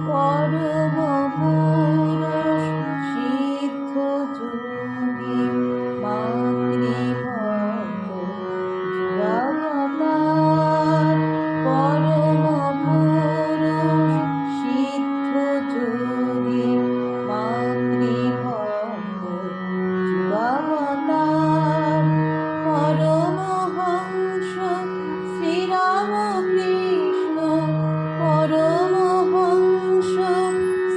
পরম পুরুষ সিদ্ধ যোগী মাতৃভক্ত যুগাবতার। পরম পুরুষ সিদ্ধ যোগী মাতৃভক্ত যুগাবতার। পরমহংস শ্রীরামকৃষ্ণ, পরমহংস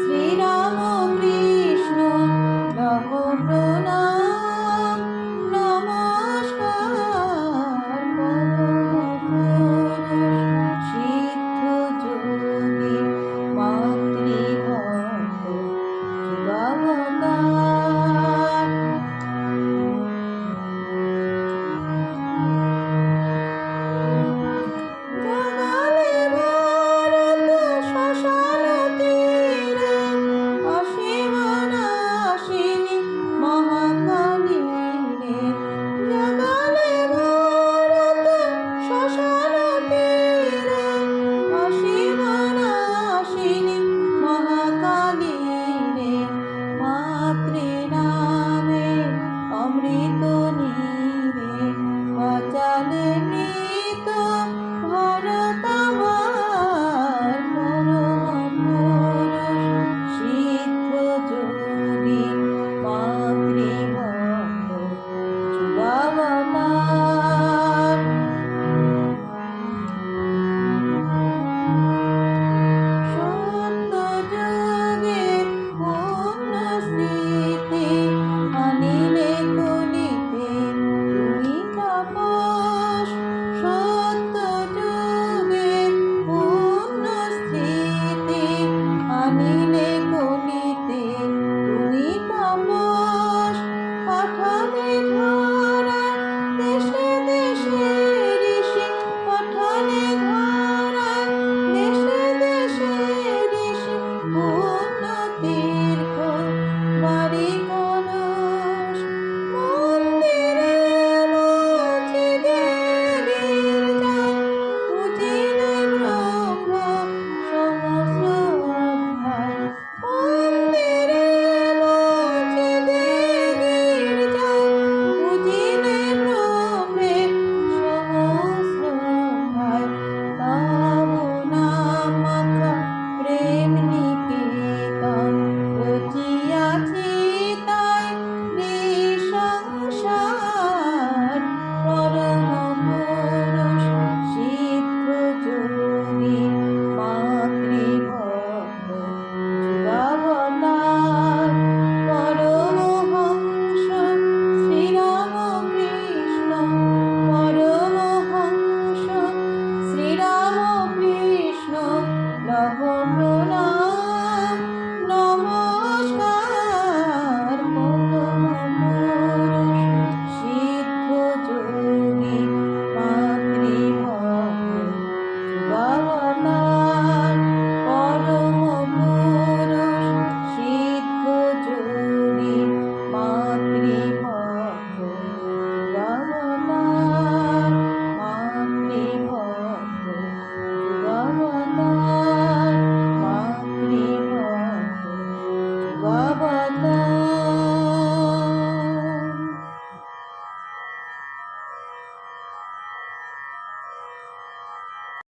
শ্রীরামকৃষ্ণ, লহ প্রণাম নমস্কার। পরম পুরুষ সিদ্ধ যোগী মাতৃভক্ত যুগাবতার। জগালে ভারত শ্মশান তীরে, অসীম নাশিনী মহাকালী রে। জগালে ভারত শ্মশান তীরে, অসীম নাশিনী মহাকালী রে। মাতৃনামে অমৃত নীরে, বাঁচালে মৃত ভারত আমার। পরম পুরুষ সিদ্ধ যোগী মাতৃভক্ত যুগাবতার। সত্য যুগে পূর্ণ স্মৃতি আনিলে কলিতে তুমি তাপস।